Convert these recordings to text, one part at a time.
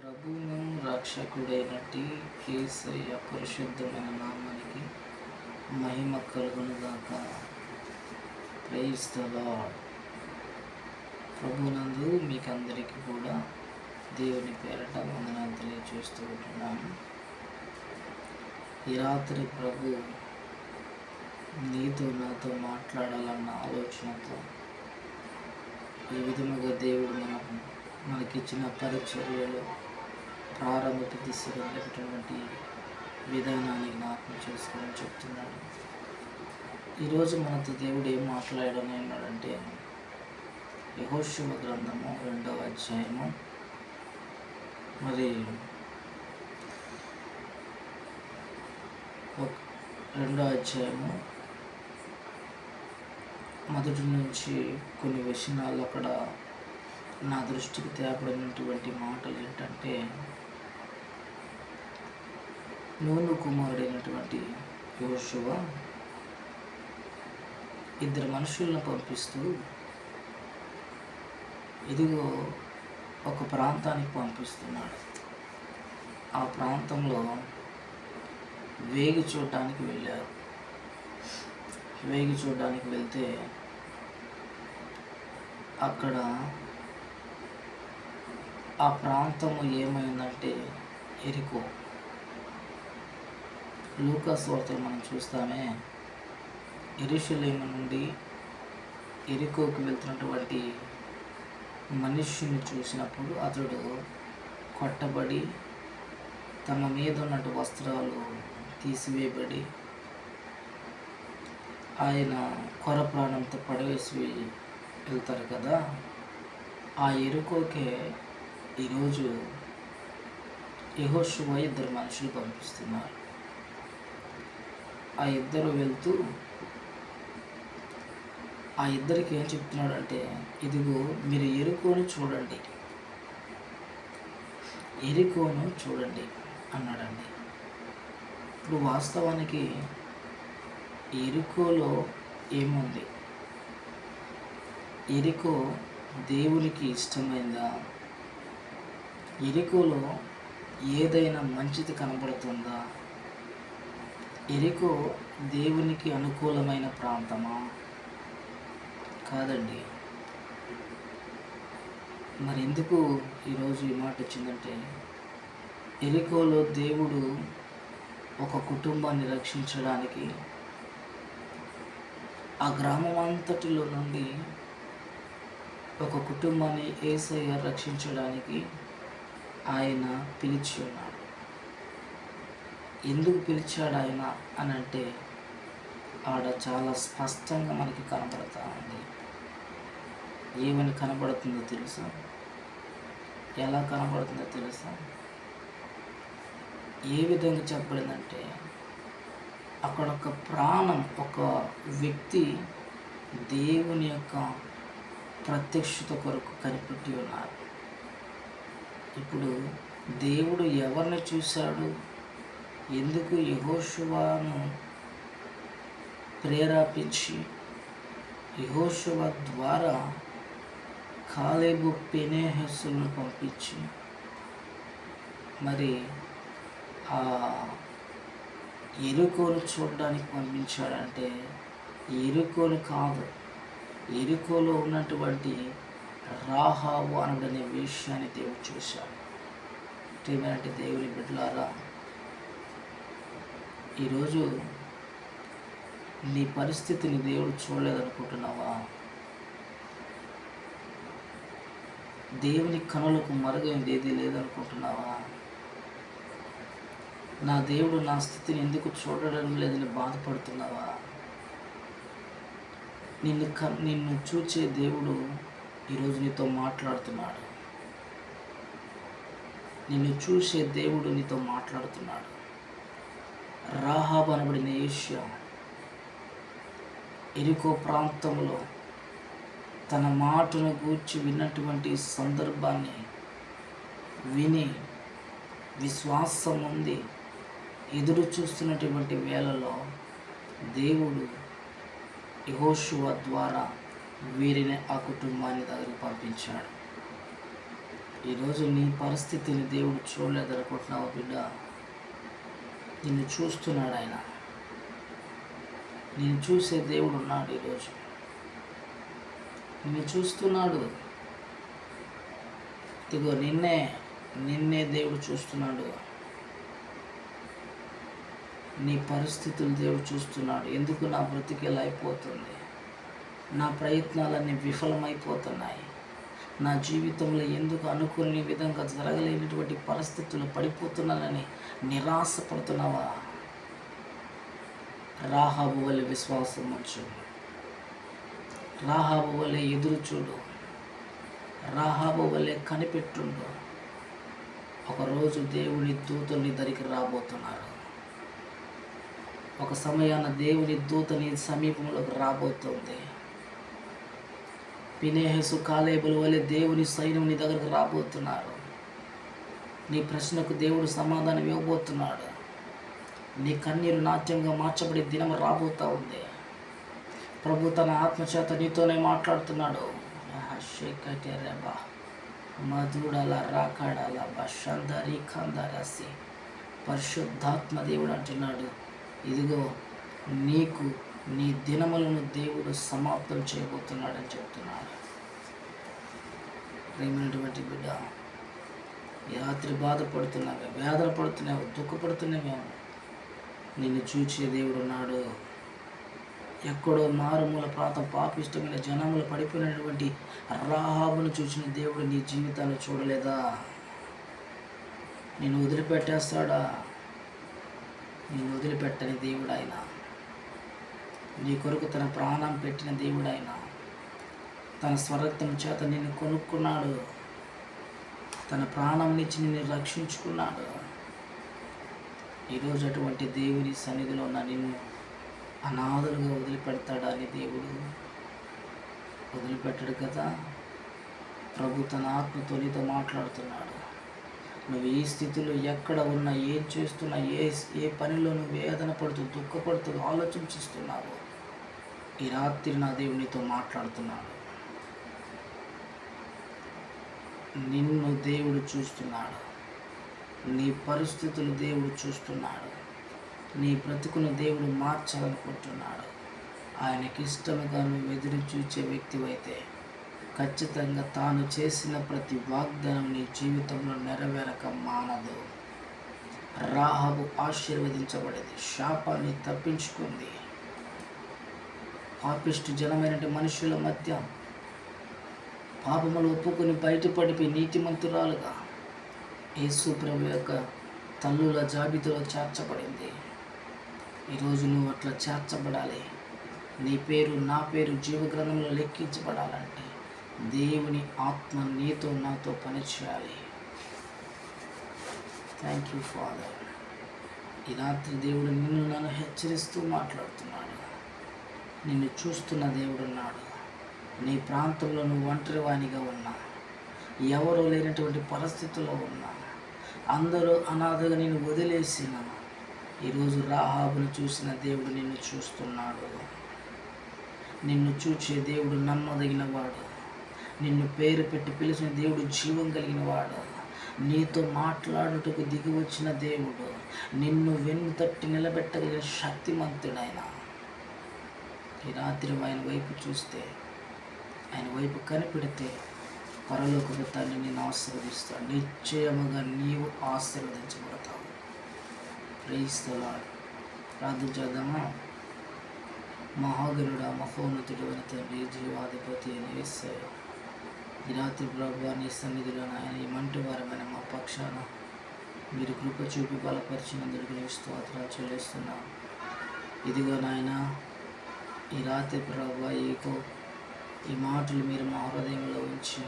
ప్రభువును రక్షకుడైనట్టి యేసయ్య పరిశుద్ధమైన నామానికి మహిమ కలుగునుగాక. Praise the lord. ప్రభునందు మీకందరికీ కూడా దేవుని పేరట వందనాలు తెలియజేస్తూ ఉంటున్నాను. ఈ రాత్రి ప్రభు నీతో నాతో మాట్లాడాలన్న ఆలోచనతో ఈ విధముగా దేవుడు మనకిచ్చిన పరిచర్యలో ప్రారంభ దిశగా వెళ్ళేటటువంటి విధానాన్ని జ్ఞాపకం చేసుకోవాలని చెప్తున్నాడు. ఈరోజు మనతో దేవుడు ఏం మాట్లాడని అన్నాడంటే, యెహోషువ గ్రంథము 2వ అధ్యాయము మరి 2వ అధ్యాయము మొదటి నుంచి కొన్ని వచనాలు అక్కడ నా దృష్టికి తేపడినటువంటి మాటలు ఏంటంటే, నూను కుమారుడైనటువంటి యెహోషువ ఇద్దరు మనుషులను పంపిస్తూ ఇదిగో ఒక ప్రాంతానికి పంపిస్తున్నాడు. ఆ ప్రాంతంలో వేగి చూడడానికి వెళ్ళారు. వేగి చూడడానికి వెళ్తే అక్కడ ఆ ప్రాంతము ఏమైందంటే ఎరికో. లూకా సువార్తలో మనం చూస్తామే, యెరూషలేము నుండి ఎరికోకి వెళ్తున్నటువంటి మనిషిని చూసినప్పుడు అతడు కొట్టబడి తన మీద ఉన్నటువంటి వస్త్రాలు తీసివేయబడి ఆయన కొర ప్రాణంతో పడవేసి వెళ్తారు కదా. ఆ ఎరుకోకే ఈరోజు యెహోషువ ఇద్దరు మనుషులు పంపిస్తున్నారు. ఆ ఇద్దరు వెళ్తూ ఆ ఇద్దరికి ఏం చెప్తున్నాడంటే, ఇదిగో మీరు ఎరికోను చూడండి, ఎరికోను చూడండి అన్నాడండి. ఇప్పుడు వాస్తవానికి ఎరికోలో ఏముంది? ఎరికో దేవునికి ఇష్టమైందా? ఎరికోలో ఏదైనా మంచిది కనబడుతుందా? ఎరికో దేవునికి అనుకూలమైన ప్రాంతమా? కాదండి. మరి ఎందుకు ఈరోజు ఈ మాట వచ్చిందంటే, ఎరికోలో దేవుడు ఒక కుటుంబాన్ని రక్షించడానికి ఆ గ్రామం అంతటిలో నుండి ఒక కుటుంబాన్ని యేసయ్య రక్షించడానికి ఆయన పిలిచి ఉన్నాడు. ఎందుకు పిలిచాడు ఆయన అని అంటే, ఆడ చాలా స్పష్టంగా మనకి కనబడతా ఉంది. ఏమని కనబడుతుందో తెలుసా? ఎలా కనబడుతుందో తెలుసా? ఏ విధంగా చెప్పబడిందంటే, అక్కడ ఒక ప్రాణం, ఒక వ్యక్తి దేవుని యొక్క ప్రత్యక్షత కొరకు కనిపెట్టి ఉన్నారు. ఇప్పుడు దేవుడు ఎవరిని చూశాడు? ఎందుకు యెహోషువను ప్రేరేపించి యెహోషువ ద్వారా కాలేబు ఫీనెహాసులను పంపించి మరి ఆ యెరికోను చూడడానికి పంపించాడంటే, యెరికోను కాదు, యెరికోలో ఉన్నటువంటి రాహాబు అనడనే విషయాన్ని దేవుడు చూశాడు. ఏమంటే, దేవుని బిడ్డలారా, ఈరోజు నీ పరిస్థితిని దేవుడు చూడలేదనుకుంటున్నావా? దేవుని కనులకు మరుగైంది ఏది లేదనుకుంటున్నావా? నా దేవుడు నా స్థితిని ఎందుకు చూడడం లేదని బాధపడుతున్నావా? నిన్ను చూచే దేవుడు ఈరోజు నీతో మాట్లాడుతున్నాడు. నిన్ను చూసే దేవుడు నీతో మాట్లాడుతున్నాడు. రాహాబు అనబడిన వేశ్య ఎరికో ప్రాంతంలో తన మాటను గూర్చి విన్నటువంటి సందర్భాన్ని విని విశ్వాసం ఉంది ఎదురు చూస్తున్నటువంటి వేళలో దేవుడు యెహోషువ ద్వారా వీరిని ఆ కుటుంబాన్ని దగ్గరికి పంపించాడు. ఈరోజు నీ పరిస్థితిని దేవుడు చూడలేదనుకుంటున్నావు బిడ్డ. నిన్ను చూస్తున్నాడు ఆయన. నిన్ను చూసే దేవుడు ఉన్నాడు. ఈరోజు నిన్ను చూస్తున్నాడు. ఇదిగో నిన్నే దేవుడు చూస్తున్నాడు. నీ పరిస్థితులు దేవుడు చూస్తున్నాడు. ఎందుకు నా బ్రతికి ఇలా అయిపోతుంది, నా ప్రయత్నాలన్నీ విఫలమైపోతున్నాయి, నా జీవితంలో ఎందుకు అనుకునే విధంగా జరగలేనటువంటి పరిస్థితులు పడిపోతున్నానని నిరాశపడుతున్నావా? రాహాబు వలె విశ్వాసం ఉంచు. రాహాబు వలె ఎదురు చూడు. రాహాబు వలె కనిపెట్టుండు. ఒకరోజు దేవుని దూతలు నీ దగ్గరికి రాబోతున్నారు. ఒక సమయాన దేవుని దూత నీ సమీపంలోకి రాబోతుంది. ఫినెహాసు కాలేబుల వలె దేవుని సైన్యం నీ దగ్గరకు రాబోతున్నారు. నీ ప్రశ్నకు దేవుడు సమాధానం ఇవ్వబోతున్నాడు. నీ కన్నీరు నాట్యంగా మార్చబడే దినం రాబోతూ ఉంది. ప్రభు తన ఆత్మచేత నీతోనే మాట్లాడుతున్నాడు. మధుడల రాకాడల బషందరి కందరసి పరిశుద్ధాత్మ దేవుడు అంటున్నాడు, ఇదిగో నీకు నీ దినములను దేవుడు సమాప్తం చేయబోతున్నాడని చెప్తున్నాడు. ప్రేమైనటువంటి బిడ్డ, ఈ రాత్రి బాధపడుతున్నావే, వేదన పడుతున్నావు, దుఃఖపడుతున్నావేమో, నిన్ను చూచే దేవుడు ఉన్నాడు. ఎక్కడో మారుమూల ప్రాంతం పాపిష్టమైన జనములు పడిపోయినటువంటి రాహాబును చూసిన దేవుడు నీ జీవితాన్ని చూడలేదా? నిన్ను వదిలిపెట్టేస్తాడా? నిన్ను వదిలిపెట్టని దేవుడు ఆయన. నీ కొరకు తన ప్రాణం పెట్టిన దేవుడు ఆయన. తన స్వరక్తం చేత నిన్ను కొనుక్కున్నాడు. తన ప్రాణం నుంచి నిన్ను రక్షించుకున్నాడు. ఈరోజు అటువంటి దేవుని సన్నిధిలో ఉన్న నిన్ను అనాథలుగా వదిలిపెడతాడా అని దేవుడు? వదిలిపెట్టడు కదా. ప్రభు తన ఆత్మతో నీతో మాట్లాడుతున్నాడు. నువ్వు ఈ స్థితిలో ఎక్కడ ఉన్నా, ఏం చేస్తున్నా, ఏ పనిలో నువ్వు వేదన పడుతూ దుఃఖపడుతూ ఆలోచించిస్తున్నావు, ఈ రాత్రి నా దేవుడు నీతో మాట్లాడుతున్నాడు. నిన్ను దేవుడు చూస్తున్నాడు. నీ పరిస్థితులు దేవుడు చూస్తున్నాడు. నీ బ్రతుకును దేవుడు మార్చాలనుకుంటున్నాడు. ఆయనకి ఇష్టముగా నువ్వు ఎదురు చూచే వ్యక్తివైతే ఖచ్చితంగా తాను చేసిన ప్రతి వాగ్దానం నీ జీవితంలో నెరవేరక మానదు. రాహాబు ఆశీర్వదించబడింది, శాపాన్ని తప్పించుకుంది. పాపిష్టి జనమైన మనుషుల మధ్య పాపములు ఒప్పుకొని బయటపడిపోయి నీతిమంతురాలుగా యేసు ప్రభు యొక్క తల్లుల జాబితాలో చేర్చబడింది. ఈరోజు నువ్వు అట్లా చేర్చబడాలి. నీ పేరు, నా పేరు జీవగ్రంథంలో లెక్కించబడాలంటే దేవుని ఆత్మ నీతో నాతో పనిచేయాలి. Thank you father. ఈ రాత్రి దేవుడు నిన్ను నన్ను హెచ్చరిస్తూ మాట్లాడుతున్నాడు. నిన్ను చూస్తున్న దేవుడు ఉన్నాడు. నీ ప్రాంతంలో నువ్వు ఒంటరి వానిగా ఉన్నా, ఎవరూ లేనటువంటి పరిస్థితుల్లో ఉన్నా, అందరూ అనాథగా నిన్ను వదిలేసిన, ఈరోజు రాహాబును చూసిన దేవుడు నిన్ను చూస్తున్నాడు. నిన్ను చూచే దేవుడు నమ్మదగిన వాడు. నిన్ను పేరు పెట్టి పిలిచిన దేవుడు జీవం కలిగిన వాడు. నీతో మాట్లాడుటకు దిగి వచ్చిన దేవుడు, నిన్ను వెన్నుతట్టి నిలబెట్టగలిగిన శక్తిమంతుడైన. ఈ రాత్రి ఆయన వైపు చూస్తే, ఆయన వైపు కనిపెడితే పరలోకపు తండ్రి నిన్ను ఆశీర్వదిస్తాడు. నిశ్చయముగా నీవు ఆశీర్వదించబడతావు. Praise the lord. ప్రార్థన చేద్దామా? మహాగరుడ, మహోన్నతుడు అయిన తండ్రి, జీవాధిపతి అని యేసయ్య, ఈ రాత్రి ప్రభువా నీ సన్నిధిలో నాయన ఈ మంటి వారమైన మా పక్షాన మీరు కృప చూపి బలపరిచినందుకు నీకు స్తోత్రాలు చెల్లిస్తున్నాను. ఇదిగో నాయన, ఈ రాత్రి ప్రభువా ఈ మాటలు మీరు మా హృదయంలో ఉంచి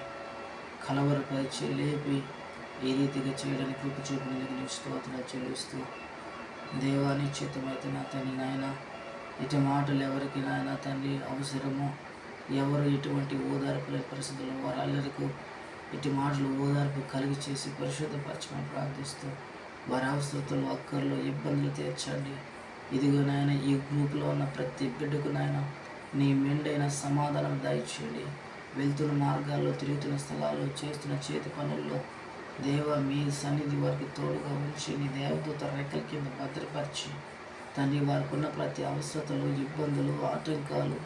కలవరపరిచి లేపి ఈ రీతిగా చేయడానికి కృప చూపినందుకు నీకు స్తోత్రాలు చెల్లిస్తూ, దేవాని చిత్తమైతే నా తండ్రి నాయన, ఇటు మాటలు ఎవరికి నాయన తండ్రి అవసరమో, ఎవరు ఎటువంటి ఓదార్పు లేని పరిస్థితుల్లో వారందరికీ ఇటు మాటలు ఓదార్పు కలిగి చేసి పరిశుద్ధపరచమని ప్రార్థిస్తూ, వారి అవసరతలు, అక్కర్లు, ఇబ్బందులు తీర్చండి. ఇదిగో నాయన, ఈ గ్రూపులో ఉన్న ప్రతి బిడ్డకు నాయన నీ మెండైన సమాధానం దయచేయండి. వెళ్తున్న మార్గాల్లో, తిరుగుతున్న స్థలాల్లో, చేస్తున్న చేతి పనుల్లో దేవ మీ సన్నిధి వారికి తోడుగా ఉంచి నీ దేవదూత రెక్కల కింద భద్రపరిచి తండ్రి వారికి ఉన్న ప్రతి అవసరతలు, ఇబ్బందులు, ఆటంకాలు,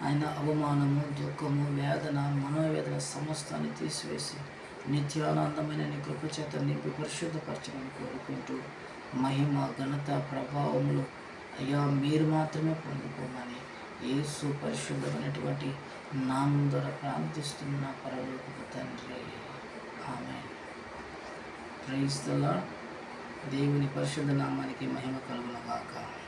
ఆయన అవమానము, దుఃఖము, వేదన, మనోవేదన సమస్తాన్ని తీసివేసి నిత్యానందమైన నీ కృపచేత నింపి పరిశుద్ధపరచమని కోరుకుంటూ మహిమ, ఘనత, ప్రభావములు అయ్యా మీరు మాత్రమే పొందుకోమని యేసు పరిశుద్ధమైనటువంటి నామం ద్వారా ప్రార్థిస్తున్న పరలోకపు తండ్రి. ఆమేన్. Praise the Lord. దేవుని పరిశుద్ధ నామానికి మహిమ కలుగును గాక.